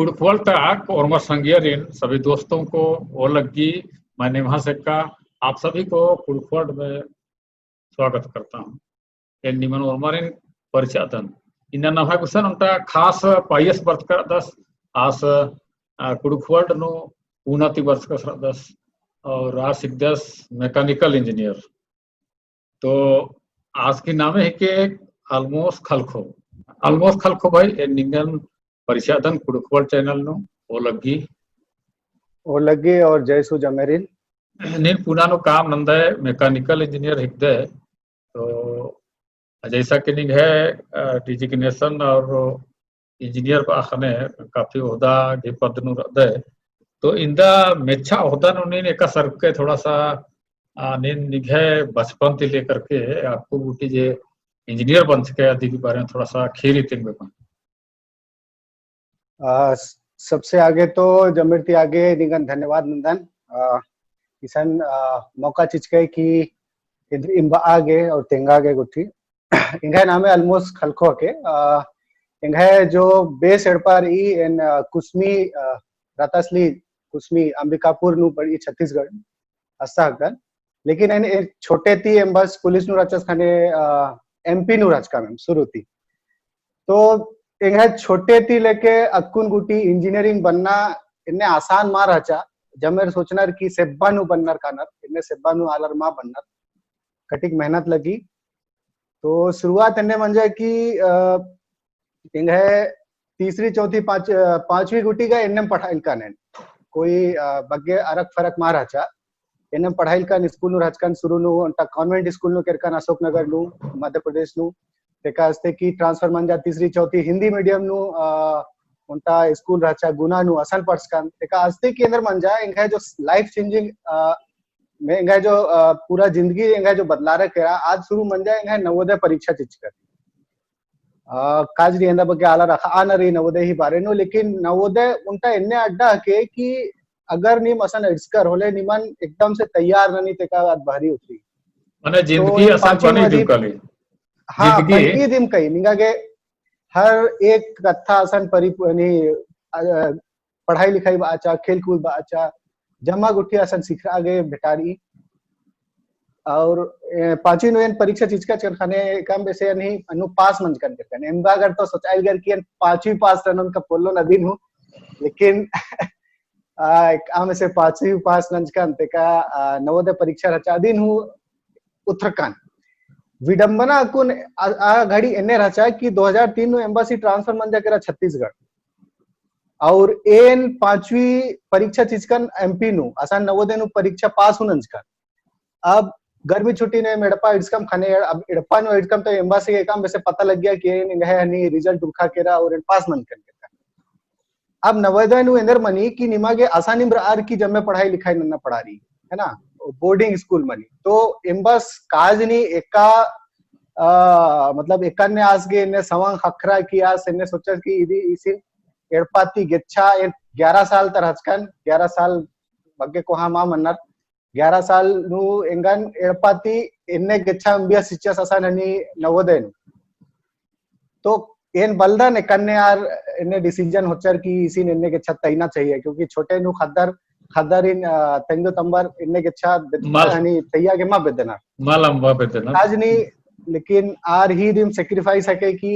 कुड़खवल तक और संज्ञर इन सभी दोस्तों को वो लगी मैंने वहां से का आप सभी को कुड़खवल में स्वागत करता हूँ। निमन उर्मरिन परिचयन इन नवा कुशन उनका खास पाइस वर्ष का दस आज कुड़खवल नो उन्नति वर्ष का दस और आज सिद्धस मैकेनिकल इंजीनियर तो आज की नाम है कि ऑलमोस्ट खलखो भाई निंगन परिचयन कुड़खवल चैनल नो ओ लगी और जयसु जमेरिन नीन पुना नो काम नंदा है मैकेनिकल इंजीनियर हिकदे तो जैसा कि निंग है डिजिग्नेशन और इंजीनियर को आखने काफी होदा के पद नु रदे तो इंदा मेच्छा होदा नु नीन एका सर के थोड़ा सा नीन निघे बचपन से लेकर के आपको बूटी जे इंजीनियर बन सके आदि के बारे में थोड़ा सा खेरी तिंग में सबसे आगे तो जमीरती आगे निगन धन्यवाद नंदन किसान मौका चिचके कि इम्बा आगे और तेंगागे गुठी इंगे नामे ऑलमोस्ट खलखो के इंगे जो बेस एड़पार ई इन कुस्मी रतासली कुस्मी अंबिकापुर नु पड़ी छत्तीसगढ़ अस्ता हकन लेकिन इन छोटे थी एम बस पुलिस नु राजस खाने एमपी नु राजका में शुरू थी तो इंगे छोटे थी लेके अक्कुन गुटी इंजीनियरिंग बनना इन्ने आसान मार आचा जब मेरे सोचना कि सेब्बा नु बननर कानर इन्ने सेब्बा नु आलर मा बननर कटिक मेहनत लगी तो शुरुआत इन्ने मंजे कि इंगे तीसरी चौथी पांचवी गुटी का इन्ने पढ़ाई का ने कोई बग्गे अरक फरक मार आचा इन्ने पढ़ाई का स्कूल नु राजकान शुरू नु उनका कॉन्वेंट स्कूल नु केरकान अशोक नगर नु मध्य प्रदेश नु तेका अस्ते की ट्रांसफर मंजा तीसरी चौथी हिंदी मीडियम नु उनका स्कूल राचा गुना नु असल पढ़सकान तेका अस्ते के अंदर मंजा इंगे जो लाइफ चेंजिंग में इंगे जो पूरा जिंदगी इंगे जो बदलारे करा आज शुरू मंजा इंगे नवोदय परीक्षा चिचकर काजरी इंदा बगे आला रखा आना रही नवोदय ही बारे नो लेकिन नवोदय उनका इन्ने अड्डा के कि अगर नीम असन एड्सकर होले निमन एकदम से तैयार नहीं तेका आज भारी उतरी माने जिंदगी असन बनी दुकले हाँ बनी दिम कई निगा के हर एक कथा असन परिपनी पढ़ाई लिखाई बाचा खेल कूद बाचा जमा गुठी असन सीख आगे बेटारी और पांचवी नोयन परीक्षा चीज का खाने कम वैसे नहीं अनु पास मंज कर करते एम्बा अगर तो सोचाई कर कि पांचवी पास रन का पोलो नदीन हूं लेकिन आम से पांचवी पास नंज का अंत का नवोदय परीक्षा रचा दिन हूं उत्तराखंड विडंबना कुन आ घड़ी एने रचा कि 2003 नु एम्बासी ट्रांसफर मंजा करा छत्तीसगढ़ और एन पांचवी परीक्षा चिचकन एमपी नु आसान नवोदय नु परीक्षा पास हुन का अब गर्मी छुट्टी ने मेडपा इडकम खाने अब इडपा नु इडकम तो एम्बासी के काम वैसे पता लग गया कि है नहीं रिजल्ट उठा केरा और पास मन कर अब नवोदय नु इंदर मनी की निमागे आसानी ब्रार की जब मैं पढ़ाई लिखाई नन्ना पढ़ा रही है ना बोर्डिंग स्कूल मनी तो एम्बस काजनी एका मतलब एकान्ने आज के ने सवांग खखरा किया सेने सोचा कि इसी एड़पाती गेच्छा 11 साल तरहचकन 11 साल बग्गे को हा मा मन्नर 11 साल नु एंगन एड़पाती इन्ने गेच्छा अंबिया शिक्षा ससाननी नवोदय नु तो एन बलदन कन्ने यार इन्ने डिसीजन होचर की इसी इन्ने के छत तैना चाहिए क्योंकि छोटे नु खद्दर इन तेंगो तंबर इन्ने के छत हनी तैया के मा बेदना मालम बेदना आज नहीं लेकिन आर ही दिम सेक्रीफाइस है कि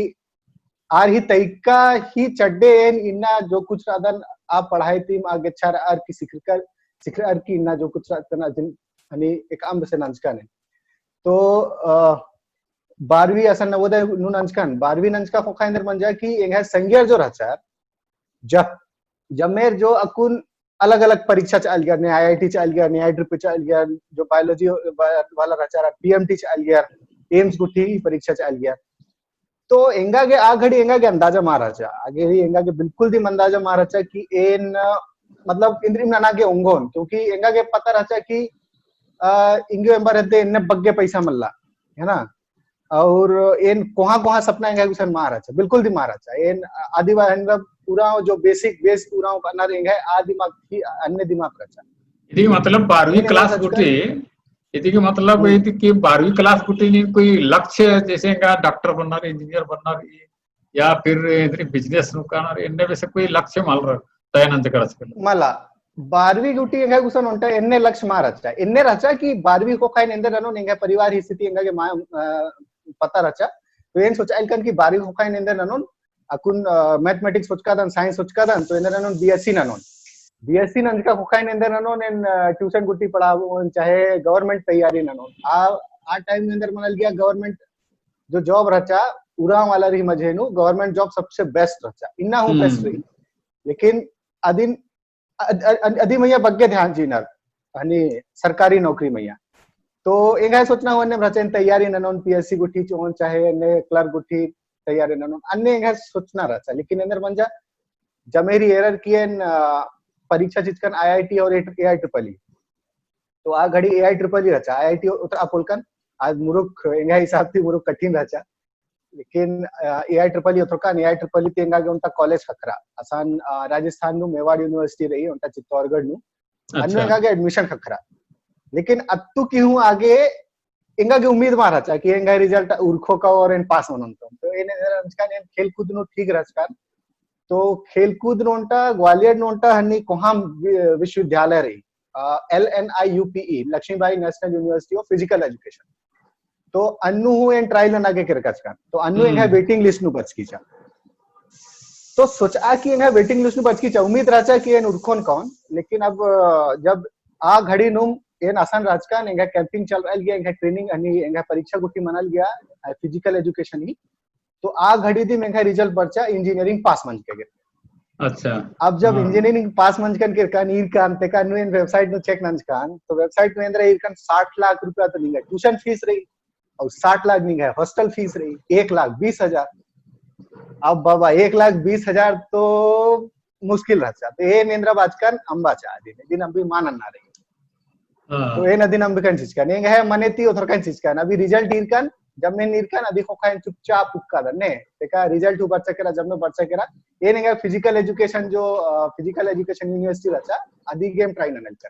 आर ही तैका ही चड्डे एन इन्ना जो कुछ रादन आप पढ़ाई थी आगे अच्छा आर की सिखर आर की इन्ना जो कुछ तना जिन हनी एक आम से नंजका ने तो 12वीं असन नवोदय नु नंजकन 12वीं नंजका खोखा इंदर मंजा की एंगे संज्ञा जो रचा जमेर जो अकुन अलग अलग परीक्षा चल गया ने आईआईटी चल गया ने आईट्रिपल चल गया जो बायोलॉजी वाला रचा पीएमटी चल गया एम्स गुठी परीक्षा चल गया तो एंगा के आ घड़ी एंगा के अंदाजा माराचा आगे ही एंगा के बिल्कुल दी अंदाजा माराचा कि एन मतलब इंद्रिम नाना के उंगोन क्योंकि एंगा के पता रहता कि इंगे एम्बर रहते इन्ने बग्गे पैसा मल्ला है ना और एन कोहा सपना एंगा के सन माराचा बिल्कुल दी माराचा एन आदिवासी पूरा जो बेसिक बेस पूरा करना रहेंगे आ दिमाग की अन्य दिमाग रचा यदि मतलब 12वीं क्लास गुटी यदि के मतलब यदि कि 12वीं क्लास गुटी नहीं कोई लक्ष्य जैसे का डॉक्टर बनना इंजीनियर बनना या फिर बिजनेस नुकान इन्ने वैसे कोई लक्ष्य माल तयनंत करच मला 12वी गुटी ಎಂಗ ಗುಸನ್ ಉಂಟ ಎನ್ನೆ ಲಕ್ಷ ಮಾರಚ್ಚ ಎನ್ನೆ ರಚ कि 12वी को खाइन ಎಂದೆ ನನು ಎಂಗ परिवार ही स्थिति ಎಂಗ ಗೆ पता रचा तो एन सोचा इलकन की 12वी को खाइन ಎಂದೆ ननु अकुन मैथमेटिक्स सोचका दन साइंस सोचका दन तो ಎಂದೆ ननु बीएससी ननु बीएससी नन का को खाइन ಎಂದೆ ननु नेन ट्यूशन गुटी पढ़ावो चाहे गवर्नमेंट तैयारी ननु आ टाइम में अंदर मनल गया गवर्नमेंट जो जॉब रचा उरा वाला रही मजेनु गवर्नमेंट जॉब सबसे बेस्ट रचा इन्ना हूं बेस्ट रही लेकिन अदिन अधी मैया बग्गे ध्यान जीनार आणि सरकारी नौकरी मैया तो एंगा सोचना होने रचन तैयारी ननोन पीएससी गुठी चोन चाहे ने क्लर्क गुठी तैयारी ननोन अन्य एंगा सोचना रचा लेकिन अंदर मंजा जमेरी एरर कियन परीक्षा चिचकन आईआईटी और एआई ट्रिपल ई तो आ घड़ी एआई ट्रिपल ई रचा आईआईटी उतरा पुलकन आज मुरुख एंगा हिसाब थी मुरुख कठिन रचा लेकिन एआई ट्रिपल ई उतरका एआई ट्रिपल ई तेंगा के उनका कॉलेज खखरा असान राजस्थान नु मेवाड़ यूनिवर्सिटी रही उनका चित्तौड़गढ़ नु अन्नु एंगा के एडमिशन खखरा लेकिन अत्तु की हूं आगे एंगा के उम्मीद मार रचा कि एंगा रिजल्ट उर्खो का और इन पास होनन तो एने रचकान एन खेलकूद नु ठीक रचकान तो खेलकूद नोंटा ग्वालियर नोंटा हन्नी कोहाम विश्वविद्यालय रही LNIUPE Lakshmibai national university of physical education तो अन्नु हूं एन ट्रायल नागे किरकच का तो अन्नु एंगा वेटिंग लिस्ट नु बच कीचा तो सोचा कि एंगा वेटिंग लिस्ट नु बच कीचा उम्मीद राचा कि एन उर्खोन कौन लेकिन अब जब आ घड़ी नु एन आसान राजकान एंगा कैंपिंग चल रहा गया एंगा ट्रेनिंग अनि एंगा परीक्षा गुटी मनल गया फिजिकल एजुकेशन ही तो आ घड़ी दी मेंगा रिजल्ट बच्चा इंजीनियरिंग पास मंज के अच्छा अब जब इंजीनियरिंग पास मंज कन के कान ईर कान ते कान नु वेबसाइट नु चेक नंज कान तो वेबसाइट में अंदर ईर कान 60 लाख रुपया तो नहीं है ट्यूशन फीस रही और 60 लाख नहीं है हॉस्टल फीस रही 1,20,000 अब बाबा 1,20,000 तो मुश्किल रहता तो ये नेंद्रा बाजकन अंबा चा दिन अभी मानन ना रही तो ये नदी नंबर कन चीज का नहीं है मनेती उधर कन चीज का अभी रिजल्ट ईरकन जब मैं नीरकन अधिक को खाइन चुपचाप उक्का दने देखा रिजल्ट ऊपर चकेरा जब मैं बढ़ चकेरा ये नहीं है फिजिकल एजुकेशन जो फिजिकल एजुकेशन यूनिवर्सिटी रचा अधिक गेम ट्राई ननल चल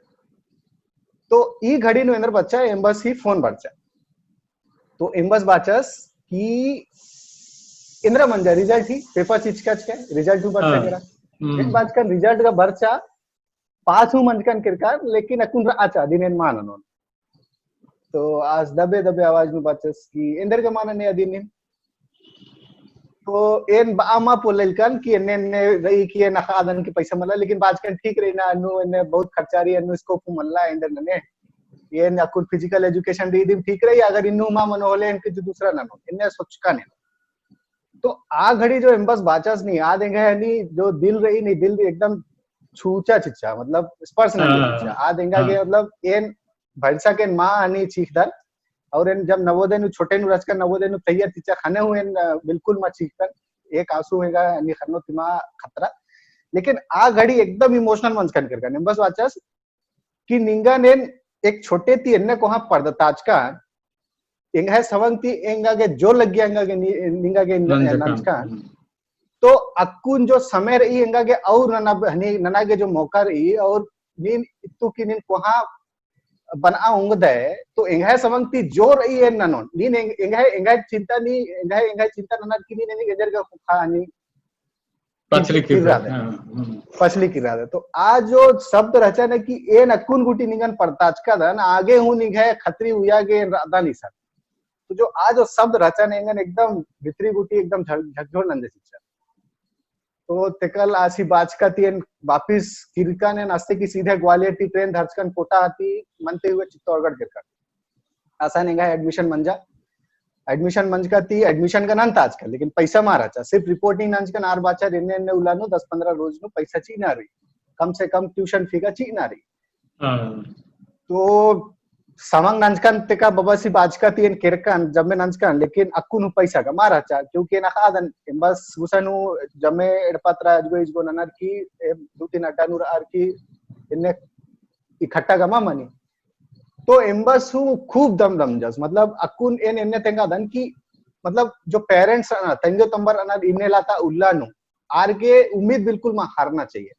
तो ई घड़ी नु अंदर बच्चा एम्बस ही फोन बच्चा तो एम्बस बाचस की इंद्र मंजा रिजल्ट ही पेपर चिचकच के रिजल्ट ऊपर चकेरा एक बात का रिजल्ट का बर्चा पास हूं मंजकन किरकार लेकिन अकुन आचा दिनेन मानन तो आज दबे दबे आवाज में बचस की इंदर के मानन ने अदिन तो एन बामा पोललकन की ने रही की न खादन की पैसा मला लेकिन बाजकन ठीक रही ना अनु ने बहुत खर्चारी अनु स्कोप मल्ला इंदर ने ये न अकुन फिजिकल एजुकेशन दी दिन ठीक रही अगर इनु मा मन होले इनके जो दूसरा ना इन्ने सोचका ने तो आ घड़ी जो एम्बस बाचस नहीं आ देंगे यानी जो दिल रही नहीं दिल एकदम छूचा चिच्चा मतलब स्पर्श नहीं आ देंगे के मतलब एन भरसा के मां अनि चीखदन और एन जब नवोदय नु छोटे नु रचकर नवोदय नु तैयार चिच्चा खाने हुए बिल्कुल मा चीखदन एक आंसू होगा अनि खनो तिमा खतरा लेकिन आ घड़ी एकदम इमोशनल मंच कर करने बस वाचस कि निंगा ने एक छोटे ती एन्ने कोहा पर्दताज का एंगा है सवंती एंगा के जो लग गया एंगा के निंगा के नंच का तो अकुन जो समय रही एंगा के और नना के जो मौका रही और नीन इतु की नीन कोहा बना उंग दे तो एंगा समंगती जो रही है ननोन नीन एंगा चिंता नी एंगा चिंता नना की नी गेजर का खा नी पछली की रात तो आज जो शब्द रचा ने कि ए नकुन गुटी निगन परताज का धन आगे हूं निघे खतरी उया के राधा नहीं सर तो जो आज जो शब्द रचा ने एकदम भितरी गुटी एकदम झकझोर नंदे शिक्षा तो तेकल आसी बाजका तीन वापिस किरका ने नास्ते की सीधे ग्वालियर की ट्रेन धरचकन कोटा आती मनते हुए चित्तौड़गढ़ गिरकर आसान एंगा एडमिशन मंजा एडमिशन मंज का ती एडमिशन का नंत आजकल लेकिन पैसा मारा चा सिर्फ रिपोर्टिंग नंज का नार बाचा रिन्ने उलानो 10-15 रोज नो पैसा ची ना रही कम से कम ट्यूशन फी का ची ना रही तो समंग नंजकन तेका बबासी बाजका तीन किरकन जब में नंजकन लेकिन अकुन पैसा का मारा चा क्योंकि ना खादन बस गुसनु जमे एडपत्रा अजगोइज गो ननर की 2-3 अटानुर आर की इन्ने इकट्ठा गमा मनी तो एम्बस हूँ खूब दम जस मतलब अकुन एन इन्ने तेंगा धन की मतलब जो पेरेंट्स अना तेंगो तंबर अना इन्ने लाता उल्लानु आर के उम्मीद बिल्कुल मा हारना चाहिए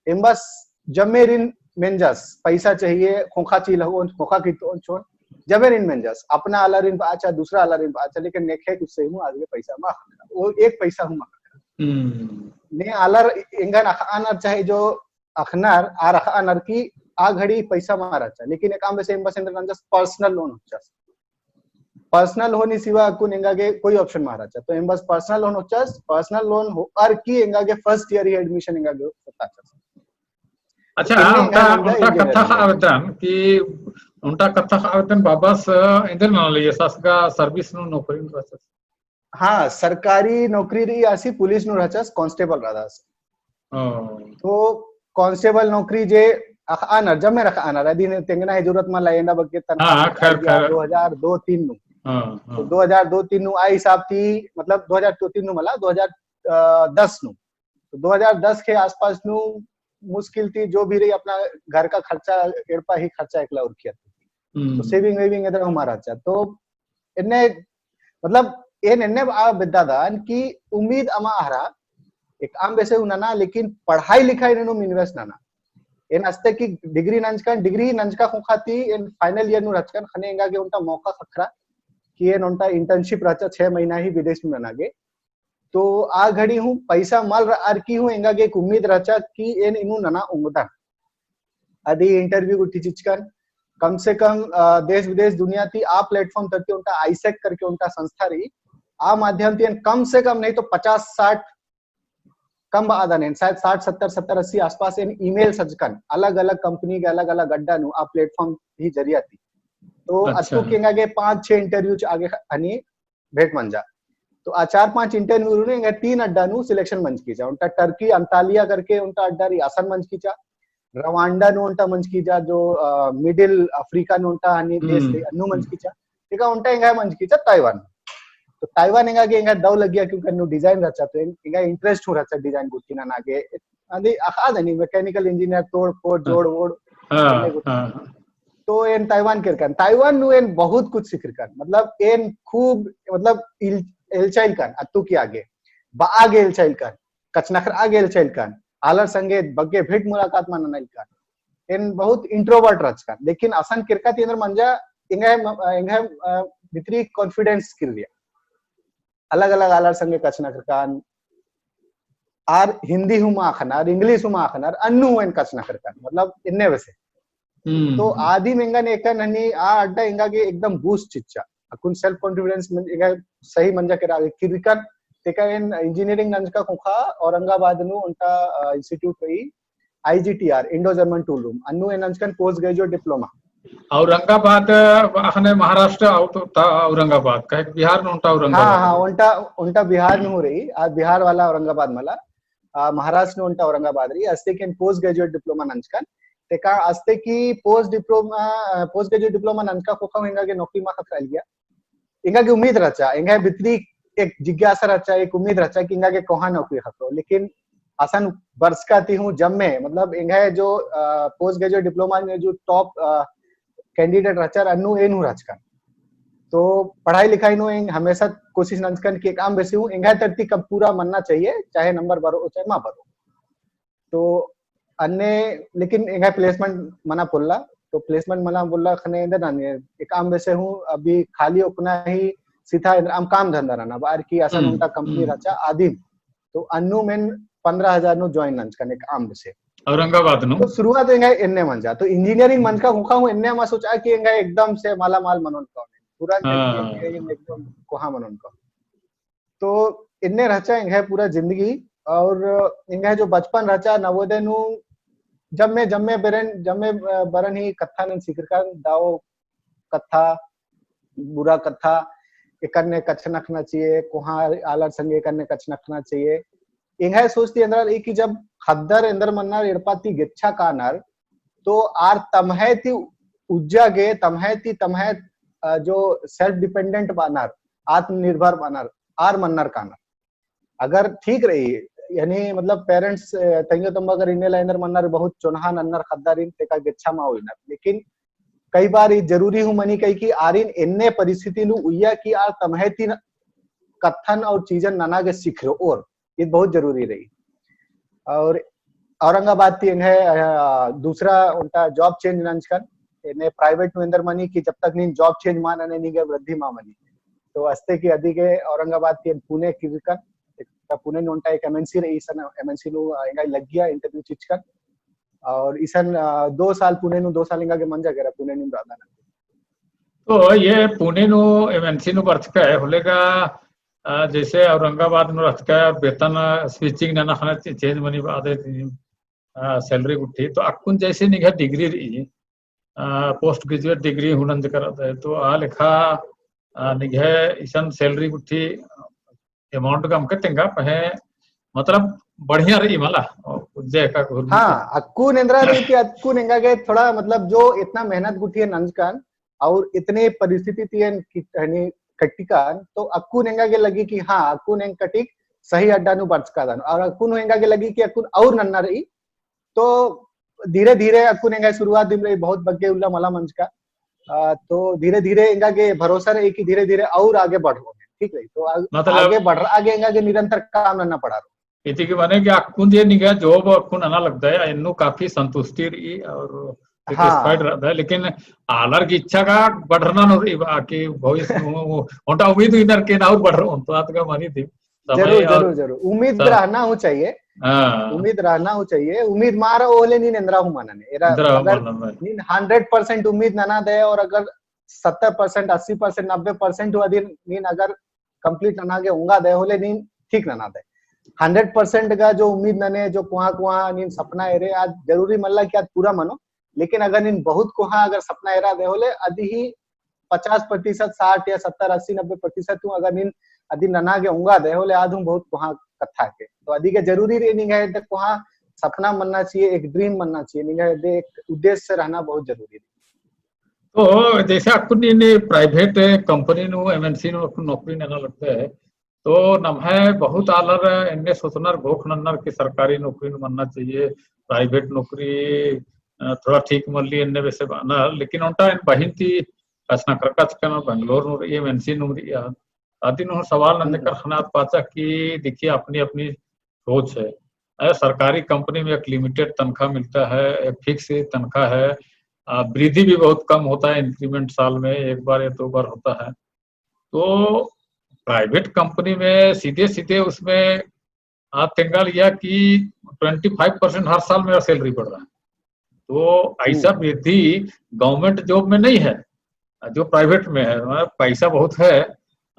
एम्बस जमेरिन मेंजस पैसा चाहिए खोखा ची लहो खोखा की तो छोन जब इन मंजस अपना अलारिन बाचा दूसरा अलारिन बाचा लेकिन नेखे कुछ सही मु आगे पैसा मा वो एक पैसा हूं ने आलर इंगन अखानर चाहे जो अखनार आर अखानर की आ घड़ी पैसा मारा चा लेकिन एक काम वैसे एम्बस इंद्र नंजस पर्सनल लोन होचा पर्सनल होनी सिवा कुन एंगागे कोई ऑप्शन मारा चा तो एम्बस पर्सनल लोन होचा पर्सनल लोन हो और की एंगागे फर्स्ट ईयर ही एडमिशन एंगागे होता चा अच्छा उनका कथा आवेदन कि उनका कथा आवेदन बाबस इंदर ना लिए सासगा सर्विस नु नौकरी नु रचस हाँ सरकारी नौकरी रही आसी पुलिस नु रचस कांस्टेबल रादास तो कांस्टेबल नौकरी जे अखानर जब में रखानर अधीन तेंगना है जरूरत मा लायंदा बके तना 2002-3 नु तो 2002-3 नु आई हिसाब थी मतलब 2002-3 नु मला 2010 नु तो 2010 के आसपास नु मुश्किल थी जो भी रही अपना घर का खर्चा एड़पा ही खर्चा एकला और किया तो सेविंग वेविंग इधर हमारा अच्छा तो इन्ने मतलब इन्ने आ विद्यादान की उम्मीद अमा आरा एक आम वैसे उनाना लेकिन पढ़ाई लिखाई ने इन्वेस्ट नाना इन अस्ते की डिग्री नंजका खुखाती इन फाइनल ईयर नु रचकन खने इंगा के उनका मौका खखरा कि इन उनका इंटर्नशिप रचा 6 महीना ही विदेश में बनागे तो आ घड़ी हूँ पैसा मल आर की हूँ इंगा के एक उम्मीद रचा कि इन इनु नना उंगदन आदि इंटरव्यू उठी चिचकन कम से कम देश विदेश दुनिया थी आ प्लेटफॉर्म करके उनका आईसेक करके उनका संस्था रही आ माध्यम थी कम से कम नहीं तो 50-60 कम आदा नहीं शायद 60-70-80 आसपास इन ईमेल सजकन अलग अलग कंपनी के अलग अलग अड्डा नु आ प्लेटफॉर्म ही जरिया थी तो अतु केंगा के 5-6 इंटरव्यू आगे हनी भेट मंजा तो आ 4-5 इंटरव्यू ने 3 अड्डा नु सिलेक्शन मंच की जा उनका टर्की अंतालिया करके उनका अड्डा रही आसान मंच की जा रवांडा नु उनका मंच की जा जो मिडिल अफ्रीका नु उनका हनी देश नु मंच की जा ठीक है उनका इंगा मंच की जा ताइवान तो ताइवान इंगा के इंगा दव लग गया क्योंकि नु डिजाइन रचा तो इंगा इंटरेस्ट हो रचा डिजाइन गुटी ना आगे आदि आखाद नहीं मैकेनिकल इंजीनियर तोड़ फोड़ जोड़ वोड़ तो इन ताइवान के ताइवान नु इन बहुत कुछ सिख कर मतलब इन खूब मतलब एलचाइल कर अतु की आगे बागे एलचाइल कर कचनखर आगे एलचाइल कर आलर संगे बग्गे भेट मुलाकात मानना नहीं कर इन बहुत इंट्रोवर्ट रच कर लेकिन असन किरका ती अंदर मंजा इंगा भीतरी कॉन्फिडेंस स्किल दिया अलग अलग आलर संगे कचनखर कान आर हिंदी हुमा खनार इंग्लिश हुमा खनार अन्नु इन कचनखर कान मतलब इन्ने वैसे तो आदि मेंगा ने एक ननी आ अड्डा इंगा के एकदम बूस्ट चिच्चा अकुन सेल्फ कॉन्फिडेंस इंगा सही मंजा के रागे किरकन तेका इन इंजीनियरिंग नंजका खुखा औरंगाबाद नु उनका इंस्टीट्यूट पे आईजीटीआर इंडो जर्मन टूल रूम अन्नु इन नंजकन पोस्ट ग्रेजुएट डिप्लोमा औरंगाबाद अखने महाराष्ट्र आउट था औरंगाबाद कहे बिहार में उनका औरंगाबाद हां उनका बिहार में हो रही आज बिहार वाला औरंगाबाद मला महाराष्ट्र में उनका औरंगाबाद रही अस्ते के पोस्ट ग्रेजुएट डिप्लोमा नंजकन तेका अस्ते की पोस्ट ग्रेजुएट डिप्लोमा नंजका खुखा इंगा के नौकरी मा खखल गया इंगा की उम्मीद रचा इंगा भीतरी एक जिज्ञासा रचा एक उम्मीद रचा कि इंगा के कोहा नौकरी खतो लेकिन आसान वर्ष का थी हूँ जब में मतलब इंगा जो पोस्ट ग्रेजुएट डिप्लोमा में जो टॉप कैंडिडेट रचा अनु एनु रचकन तो पढ़ाई लिखाई नो हमेशा कोशिश नंजकन की काम वैसे हूँ इंगा तरती कब पूरा मनना चाहिए चाहे नंबर बरो चाहे मा बरो तो अन्य लेकिन इंगा प्लेसमेंट मना बोलला तो प्लेसमेंट मना बोलला खने इंदर ना एक काम वैसे हूँ अभी खाली उतना ही सीधा आम काम धंधा रहना बाहर की आसान उनका कंपनी रचा आदिम तो अन्नु में 15,000 नु ज्वाइन नंज करने का आम से औरंगाबाद नु तो शुरुआत इंगा इन्ने मंजा तो इंजीनियरिंग मंज का हुखा हूं इन्ने मा सोचा कि इंगा एकदम से माला माल मनन का पूरा एकदम कोहा मनन का तो इन्ने रचा इंगा पूरा जिंदगी और इंगा जो बचपन रचा नवोदय नु जब मैं बरन ही कथा ने सिखर दाओ कथा बुरा कथा करने कच्छ नखना चाहिए कोहा आलर संगे करने कच्छ नखना चाहिए इंगा सोचती अंदर एक जब खद्दर अंदर मन्नार इड़पाती गिच्छा कानर तो आर तमहेती उज्जागे तमहे जो सेल्फ डिपेंडेंट बानर आत्मनिर्भर बानर आर मन्नर कानर अगर ठीक रही यानी मतलब पेरेंट्स तंगे तंब अगर इन्ने लाइनर मन्नर बहुत चुनहा नन्नर खद्दारिन तेका गिच्छा मा होइनर लेकिन कई बार ये जरूरी हूं मनी कई की आरिन इन्ने परिस्थिति नु उया की आर तमहेती कथन और चीजन नना के सीख रहे और ये बहुत जरूरी रही और औरंगाबाद थी है दूसरा उनका जॉब चेंज नंजकन ने प्राइवेट नु इंदर मनी की जब तक नीन जॉब चेंज मान ने निगे वृद्धि मा मनी तो अस्ते की अधिके औरंगाबाद के पुणे की विकन पुणे नु उनटा एक एमएनसी रही सन एमएनसी नु इंगा लग गया इंटरव्यू चिचकन और ईसन 2 साल पुणे नु 2 साल इंगा के मंजा करा पुणे नु दादा तो ये पुणे नु एमएनसी नु बर्थ का है होलेगा जैसे औरंगाबाद में रहता है वेतन स्विचिंग ना खाना चेंज मनी आदे सैलरी उठी तो अक्कुन जैसे निघा डिग्री रही पोस्ट ग्रेजुएट डिग्री हुनंद करत है तो आ लिखा निघे ईसन सैलरी उठी अमाउंट कम के तेंगा पहे मतलब बढ़िया रही मला जय का हाँ अक्कू नेंद्रा रही कि अक्कू नेंगा के थोड़ा मतलब जो इतना मेहनत गुठी है नंजकान और इतने परिस्थिति तियन की कटिकान तो अक्कू नेंगा के लगी कि हाँ अक्कू नेंग कटिक सही अड्डा नु बर्च का दान और अक्कू नेंगा के लगी कि अक्कू और नन्ना रही तो धीरे धीरे अक्कू नेंगा शुरुआत दिन रही बहुत बग्गे उल्ला मला मंच का तो धीरे धीरे इंगा के भरोसा रही कि धीरे धीरे और आगे बढ़ रहे ठीक रही तो मतलब आगे बढ़ रहा आगे इंगा के निरंतर काम करना पड़ा इति के माने कि अक्कुन ये निगा जॉब अक्कुन आना लगता है इन्नु काफी संतुष्टि रही और सेटिस्फाइड रहता है लेकिन आलर की इच्छा का बढ़ना न रही बाकी भविष्य होता उम्मीद इधर के ना और बढ़ रहा हूं तो बात का मानी थी जरूर जरूर जरूर उम्मीद रहना हो चाहिए उम्मीद रहना हो चाहिए उम्मीद मारा ओले नी नेंद्रा हूं मानने अगर 100% उम्मीद ना दे और अगर 70% 80% 90% हुआ दिन नीन अगर कंप्लीट ना के होगा दे होले नीन ठीक ना दे 100% का जो उम्मीद नने जो कुआ कुआ नीन सपना एरे आज जरूरी मल्ला कि आज पूरा मनो लेकिन अगर नीन बहुत कुहा अगर सपना एरा दे होले अभी ही 50% 60 या 70 80 90% तू अगर नीन अदी नना के होगा दे होले आज हम बहुत कुहा कथा के तो अदी के जरूरी रे नहीं है कुहा सपना मनना चाहिए एक ड्रीम मनना चाहिए नहीं है एक उद्देश्य से रहना बहुत जरूरी है तो जैसे आपको प्राइवेट कंपनी नु एमएनसी नु नौकरी ना लगता है तो नम्हे बहुत आलर इनने सोचनर भूख नन्नर की सरकारी नौकरी नु मनना चाहिए प्राइवेट नौकरी थोड़ा ठीक मन ली इनने वैसे बना लेकिन उनटा इन बहिन थी असना करकच का बेंगलोर नु एमएनसी नु आदि नु सवाल नन्ने कर खना पाचा की देखिए अपनी अपनी सोच है सरकारी कंपनी में एक लिमिटेड तनख्वाह मिलता है एक फिक्स तनख्वाह है वृद्धि भी बहुत कम होता है इंक्रीमेंट साल में एक बार या 2 बार होता है तो प्राइवेट कंपनी में सीधे सीधे उसमें तेंगा लिया कि 25% हर साल मेरा सैलरी बढ़ रहा है तो ऐसा वृद्धि गवर्नमेंट जॉब में नहीं है जो प्राइवेट में है पैसा बहुत है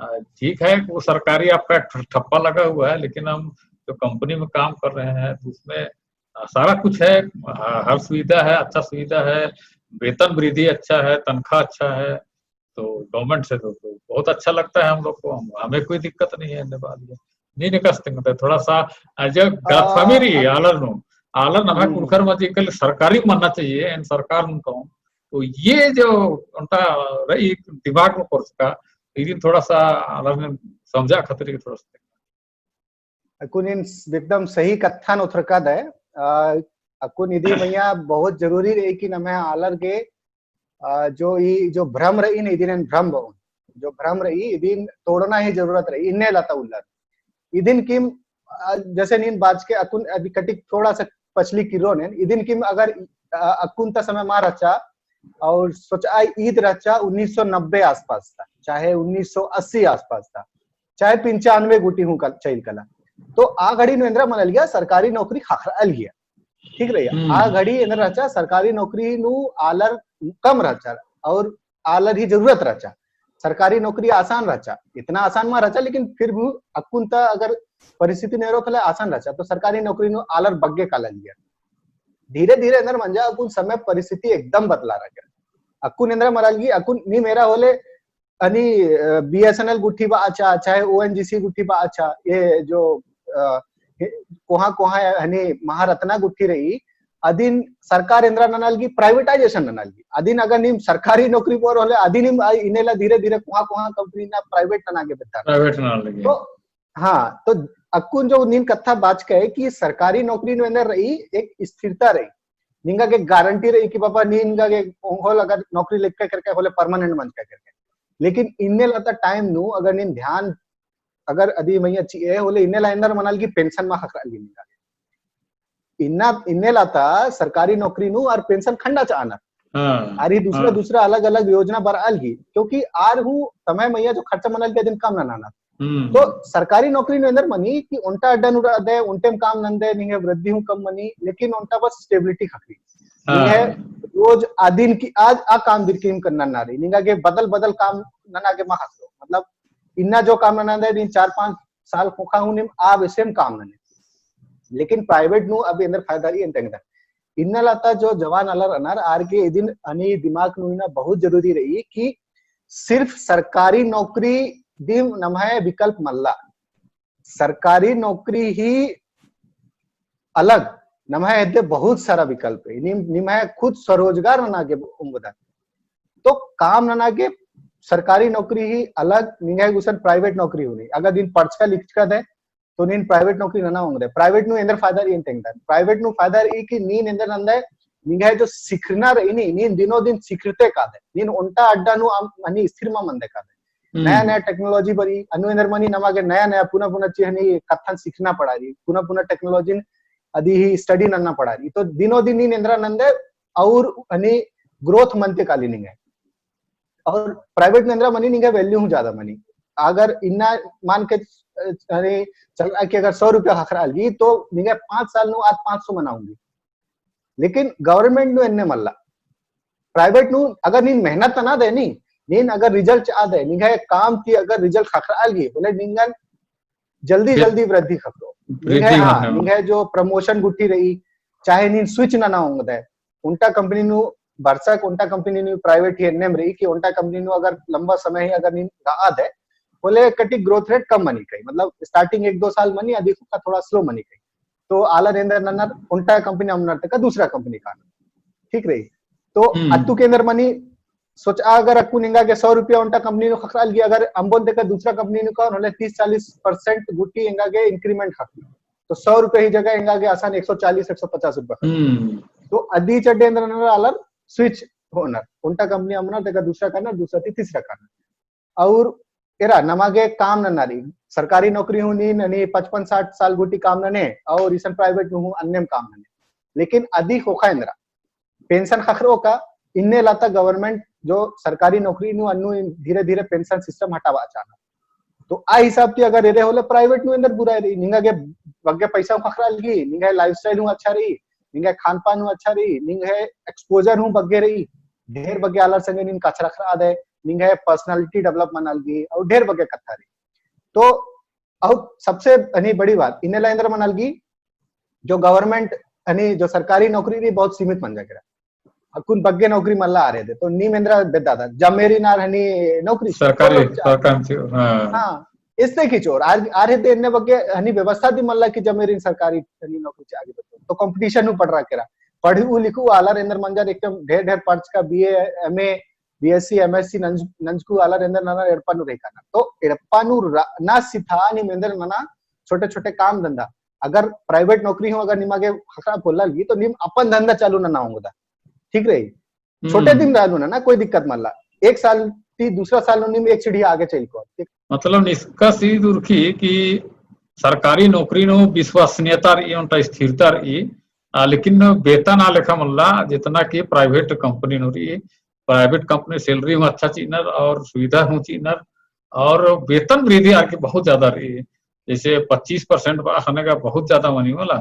ठीक है वो सरकारी आपका ठप्पा लगा हुआ है लेकिन हम जो कंपनी में काम कर रहे हैं तो उसमें सारा कुछ है हर सुविधा है अच्छा सुविधा है वेतन वृद्धि अच्छा है तनख्वाह अच्छा है तो गवर्नमेंट से तो बहुत अच्छा लगता है हम लोग को हमें कोई दिक्कत नहीं है नहीं निकलते थोड़ा सा जो गलतफहमी रही आलर नभा कुड़खर मजिकल सरकारी मानना चाहिए इन सरकार कहूँ तो ये जो उनका रही दिमाग में कोर्स का लेकिन थोड़ा सा आलर ने समझा खतरे की थोड़ा सा अकुन एकदम सही कथन उथरका दे अकुन निधि भैया बहुत जरूरी रही कि न मैं आलर के जो भ्रम रही न इदिन भ्रम बहु जो भ्रम रही इदिन तोड़ना ही जरूरत रही इन्ने लता उल्लर इदिन किम जैसे नीन बाज के अकुन अभी कटिक थोड़ा सा पछली किरो ने इदिन किम अगर अकुन ता समय मार रचा और सोचा ईद रचा 1990 आसपास था चाहे 1980 आसपास था चाहे 95 गुटी हूँ चैल कला तो आ घड़ी नरेंद्र मनल गया सरकारी नौकरी खाखरल गया ठीक रही आ घड़ी इंद्र रचा सरकारी नौकरी नु आलर कम रचा और आलर ही जरूरत रचा सरकारी नौकरी आसान रचा इतना आसान में रचा लेकिन फिर भी अकुंता अगर परिस्थिति नहीं रोकला आसान रचा तो सरकारी नौकरी नु आलर बग्गे का लिया धीरे धीरे इंद्र मंजा अकुन समय परिस्थिति एकदम बदला रह गया अकुन इंद्र मरलगी अकुन नी मेरा होले अनि बीएसएनएल गुठी बा अच्छा चाहे ओएनजीसी गुठी बा अच्छा ये जो कोहा कोहा हनी महारत्ना गुठी रही अधीन सरकार इंद्रा ननालगी प्राइवेटाइजेशन ननालगी अधीन अगर नीम सरकारी नौकरी पर होले अधीन इनेला धीरे धीरे कोहा कोहा कंपनी ना प्राइवेट ननागे बेटा प्राइवेट ननालगी तो हाँ तो अकुन जो नीन कथा बात कहे कि सरकारी नौकरी में अंदर रही एक स्थिरता रही निंगा के गारंटी रही कि पापा नींगा के होल अगर नौकरी लिख के करके होले परमानेंट मन के करके लेकिन इन्ने लता टाइम नु अगर नीन ध्यान अगर अदी मैया चाहिए होले इन्ने ला अंदर मनल की पेंशन मा खकरा निंगा इन्ना इन्ने लाता सरकारी नौकरी नु और पेंशन खंडा च आना आरी दूसरा दूसरा अलग अलग योजना बर अलगी क्योंकि आर हूँ समय मैया जो खर्चा मनल के दिन काम नाना तो सरकारी नौकरी ने अंदर मनी कि उनटा अड्डन उड़ा दे उनटे काम नंदे नहीं है वृद्धि हूँ कम मनी लेकिन उनटा बस स्टेबिलिटी खकरी नहीं है रोज आदिन की आज आ काम दिरकीम करना ना रही निगा के बदल बदल काम नना के मा हसलो मतलब इन्ना जो काम नना दे दिन 4-5 साल खोखा हूँ निम आ सेम काम नने लेकिन प्राइवेट नु अब अंदर फायदा ही इंटेंगदा इन्ना लाता जो जवान अलर अनार आर के दिन अनि दिमाग नु ना बहुत जरूरी रही कि सिर्फ सरकारी नौकरी दिम नमहे विकल्प मल्ला सरकारी नौकरी ही अलग नमहे दे बहुत सारा विकल्प है निमहे खुद स्वरोजगार नना के उंगदा तो काम नना के सरकारी नौकरी ही अलग निगाह गुसन प्राइवेट नौकरी होनी अगर दिन पर्च का लिख कर दे तो नीन प्राइवेट नौकरी नना होंगे प्राइवेट नु इंदर फायदा इन टेंगदा प्राइवेट नु फायदा ई कि नीन इंदर नंदे निगाह जो सिखना रही नीन दिनों दिन सिखते का दे नीन उनटा अड्डा नु मनी स्थिर मा मंदे का दे नया नया टेक्नोलॉजी बरी अनु इंदर मनी नमागे नया नया पुनः पुनः चीहनी कथन सीखना पड़ा रही पुनः पुनः टेक्नोलॉजी अदी ही स्टडी नन्ना पड़ा रही तो दिनों दिन नीन इंदर नंदे और अनि ग्रोथ मनते काली निगाह और प्राइवेट में अंदर मनी निगाह वैल्यू हूँ ज्यादा मनी अगर इन्ना मान के अरे चल कि अगर 100 रुपया खखरा ली तो निगाह 5 साल नु आज 500 मनाऊंगी लेकिन गवर्नमेंट नु इन्ने मल्ला प्राइवेट नु अगर नीन मेहनत ना दे नीन अगर रिजल्ट आ दे निगाह काम की अगर रिजल्ट खखरा ली बोले निंगन जल्दी जल्दी वृद्धि खकरो निगाह जो प्रमोशन गुट्ठी रही चाहे नीन स्विच ना होंगे उनटा कंपनी नु बरसक उनटा कंपनी नु प्राइवेट ही एनएम रही कि उनटा कंपनी नु अगर लंबा समय ही अगर नीन गा दे बोले कटी ग्रोथ रेट कम मनी कही मतलब स्टार्टिंग 1-2 साल मनी अधिक का थोड़ा स्लो मनी कही तो आला रेंदर नन्नर उनटा कंपनी अमनर का दूसरा कंपनी का ठीक रही तो अत्तू के अंदर मनी सोच अगर अक्कू निंगा के 100 रुपया उनटा कंपनी नु खखराल गया अगर अंबोन देकर दूसरा कंपनी नु का होले 30-40% गुटी इंगा के इंक्रीमेंट खकी तो 100 रुपए ही जगह इंगा के आसान 140-150 रुपए तो अदी चड्डे अंदर नन्नर अलर स्विच होनर उनटा कंपनी अमनर देकर दूसरा करना दूसरा तीसरा करना और एरा नमागे काम न नारी सरकारी नौकरी हूँ नी 55-60 साल गुटी काम नने और इसन प्राइवेट हूँ अन्य काम नने लेकिन अधिक होखा इंद्रा पेंशन खखरो का इन्ने लाता गवर्नमेंट जो सरकारी नौकरी नु अन्नु धीरे धीरे पेंशन सिस्टम हटावा चाहना तो आ हिसाब की अगर रे होले प्राइवेट नु अंदर बुरा रही निंगा के बग्गे पैसा खखरा लगी निंगा लाइफस्टाइल हूँ अच्छा रही निंगा खान पान हूँ अच्छा रही निंगा एक्सपोजर हूँ बग्गे रही ढेर बग्गे आलर संगे नीन कचरा खरा दे निंगा पर्सनालिटी डेवलप मनाल गी और ढेर बगे कथा रही तो अब सबसे अनि बड़ी बात इन्हें लाइंदर मनाल गी जो गवर्नमेंट अनि जो सरकारी नौकरी थी बहुत सीमित मन जाकर कुन बग्गे नौकरी मल्ला आ रहे थे तो नी मेंद्रा बेदादा जमेरी नार हनी नौकरी सरकारी हाँ इससे की चोर आ रहे थे इन्ने बग्गे हनी व्यवस्था दी मल्ला की जमेरी सरकारी हनी नौकरी से आगे बढ़ो तो कंपटीशन पढ़ रहा केरा पढ़ू लिखू आला रेंदर मंजर एकदम ढेर ढेर पर्च का बीए एमए बीएससी एमएससी नंजकू आला रेंदर नना एड़पानु रेखाना तो एड़पानु ना सिथा नी मेंदर नना छोटे छोटे काम धंधा अगर प्राइवेट नौकरी हो अगर निमागे खखरा बोला ली तो निम अपन धंधा चालू ना होगा ठीक रही छोटे दिन रहलू ना कोई दिक्कत मल्ला एक साल ती दूसरा साल निम एक सीढ़ी आगे चल को मतलब निष्कर्ष ई दुर्खी कि सरकारी नौकरी नो विश्वसनीयता रही स्थिरता रही लेकिन वेतन आ लेखा मल्ला जितना कि प्राइवेट कंपनी नो रही प्राइवेट कंपनी सैलरी में अच्छा चीनर और सुविधा हूँ चीनर और वेतन वृद्धि आके बहुत ज्यादा रही है जैसे 25% आने का बहुत ज्यादा मनी वाला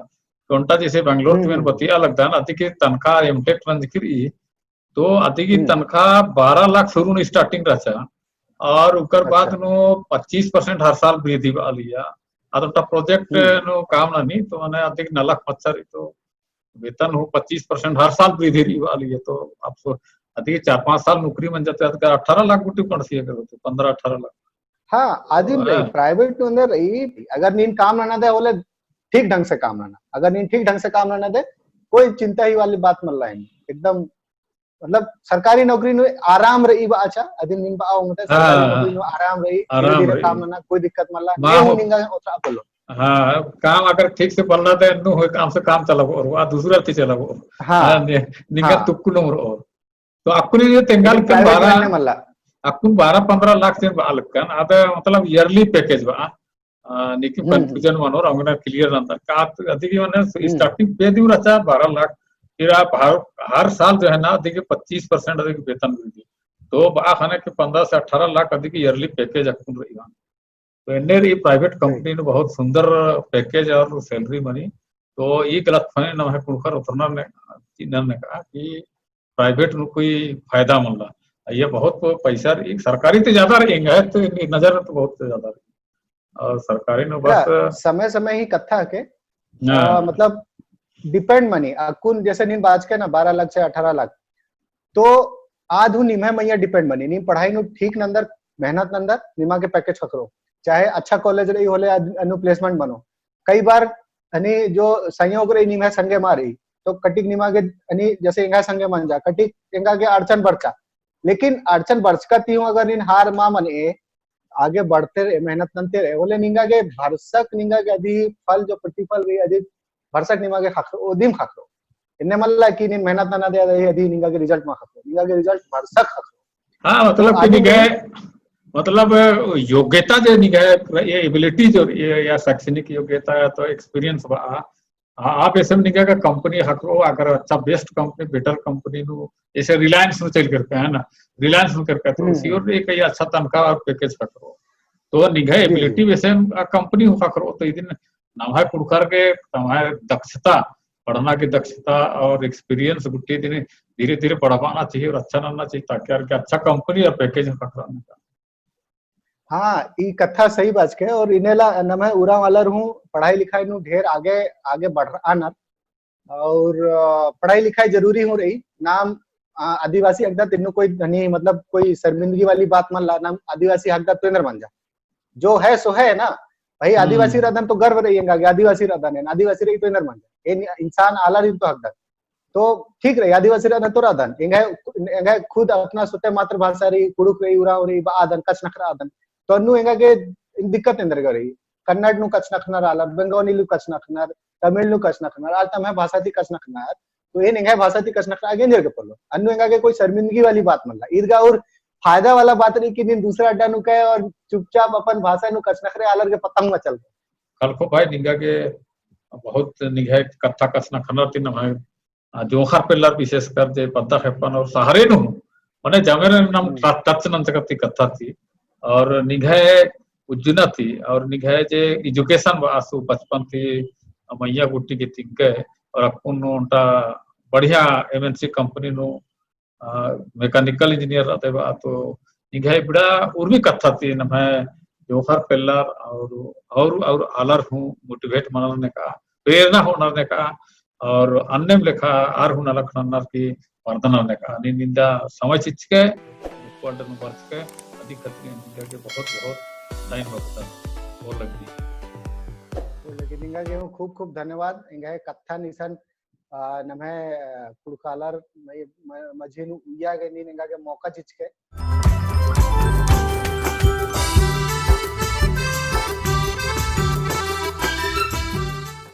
कोंटा जैसे बेंगलोर में बतिया लगता है ना अधिक तनख्वाह एमटेक रही तो अधिक तनख्वाह 12 लाख शुरू स्टार्टिंग रहा और उकर बाद नो 25% हर साल वृद्धि लिया अदोटा प्रोजेक्ट नो काम नहीं तो मैंने अधिक 9 लाख मच्छर तो वेतन हो 25% हर साल वृद्धि लिया तो आप अधिक 4-5 साल नौकरी बन जाते हैं 18 लाख गुटी पड़ सी अगर 15-18 लाख हाँ आदिम रही प्राइवेट के अंदर रही अगर नीन काम ना दे बोले ठीक ढंग से काम ना अगर नीन ठीक ढंग से काम ना दे कोई चिंता ही वाली बात मल्ला है एकदम मतलब सरकारी नौकरी नु आराम रही बा अच्छा अदिन नीन बा होंगे सरकारी नौकरी नु आराम रही धीरे काम ना कोई दिक्कत मल्ला नहीं निंगा ओसा बोलो हाँ काम अगर ठीक से पढ़ना दे नु हो काम से काम चलाबो और आ दूसरा ती चलाबो हां निंगा तुक्कु नो और तो अकुनी तेंगाल के 12-15 लाख से बालकन अदा मतलब ईयरली पैकेज बा निकि कंफ्यूजन मनोर अंगना क्लियर रहता का अधिक माने स्टार्टिंग पे दिउ रचा 12 लाख फिर आप हर साल जो है ना देखिए 25% अधिक वेतन मिलती तो बाखाने के 15 से 18 लाख अधिक ईयरली पैकेज अकुन रही तो एने प्राइवेट कंपनी ने बहुत सुंदर पैकेज और सैलरी बनी तो ये गलत फहमी न है कुणखर उतना ने कहा कि प्राइवेट में कोई फायदा मिल रहा ये बहुत पैसा सरकारी तो ज्यादा रहेंगे तो नजर तो बहुत ज्यादा रही और सरकारी ने बस समय समय ही कथा के मतलब डिपेंड मनी अकुन जैसे नीन बाज के ना 12 लाख से 18 लाख तो आधु निमह मैया डिपेंड मनी नी पढ़ाई नु ठीक नंदर मेहनत नंदर निमा के पैकेज पकड़ो चाहे अच्छा कॉलेज रही होले अनु प्लेसमेंट बनो कई बार अनि जो संयोग रही निमह संगे मारी तो कटिक निमा के अनि जैसे इंगा संगे मन जा कटिक इंगा के अड़चन बढ़ता लेकिन अड़चन बढ़का ती हूं अगर इन हार मा मने आगे बढ़ते रहे मेहनत नंते रहे बोले निंगा के भरसक निंगा के अधि फल जो प्रतिफल रही अधिक भरसक निमा के खाखरो ओदिम खाखरो इन्ने मल्ला की इन मेहनत ना दे रही अधि निंगा के रिजल्ट मा खाखरो निंगा के रिजल्ट भरसक खाखरो हां मतलब कि निगा मतलब योग्यता जो निगा ये एबिलिटी जो या शैक्षणिक योग्यता या तो एक्सपीरियंस बा आप ऐसे निगा का कंपनी हकरो अगर अच्छा बेस्ट कंपनी बेटर कंपनी नु जैसे रिलायंस में चल करके है ना रिलायंस में करके तो श्योर एक अच्छा तनखा और पैकेज हकरो तो निगा एबिलिटी वैसे कंपनी हकरो तो इदिन नवा कुड़कर के तुम्हारे दक्षता पढ़ना की दक्षता और एक्सपीरियंस गुट्टी दिन धीरे धीरे बढ़ाना चाहिए और अच्छा बनना चाहिए ताकि अच्छा कंपनी और पैकेज हकराने का हाँ ई कथा सही बात के और इनेला न मैं उरा वाला रहूं पढ़ाई लिखाई नु ढेर आगे आगे बढ़ रहा ना और पढ़ाई लिखाई जरूरी हो रही नाम आदिवासी हकदार तीनों कोई नहीं मतलब कोई शर्मिंदगी वाली बात मान ला नाम आदिवासी हकदार तो बन जा जो है सो है ना भाई आदिवासी रदन तो गर्व रहेगा आदिवासी रदन है आदिवासी रही तो मन जा इंसान आला रही तो हकदार तो ठीक रही आदिवासी रदन तो रदन खुद अपना सुते मातृभाषा रही कुड़ुक रही उरा रही आदन कच नखरा आदन तो अन्नु एंगा के दिक्कत इंदर गई कन्नड़ नु कच नखनार आला बंगाली नु कच नखनार तमिल नु कच नखनार आज तम है भाषा थी कच नखनार तो ये नहीं है भाषा थी कच नखनार आगे नहीं पड़लो अन्नु एंगा के कोई शर्मिंदगी वाली बात मतलब ईदगा और फायदा वाला बात रही कि दिन दूसरा अड्डा नु कहे और चुपचाप अपन भाषा नु कच नखरे आलर के पतंग में चल कल को भाई निगा के बहुत निगाह कथा कच नखनार तीन भाई जोखर पिल्लर विशेष कर जे पद्दा हेपन और सहारे नु माने जमेर नाम टच नंत करती कथा थी और निगाह उज्जुना थी और निगाह जे एजुकेशन वासु बचपन थी मैया गुट्टी की तिग्गे और अपुन उनटा बढ़िया एमएनसी कंपनी नो मैकेनिकल इंजीनियर रहते बा तो निगाह बड़ा और भी कथा थी न मैं जोखर पिल्लर और आलर हूँ मोटिवेट मनने का प्रेरणा होने का और अन्य लेखा आर हूँ नलखनर की वर्धना ने का निंदा समय चिच के वर्ष के अधिक के बहुत बहुत टाइम लगता और लगी इंगा खूब खूब धन्यवाद इंगा कथा निसन नमे कुड़कालर मझे नु उया के नी इंगा के मौका चिच के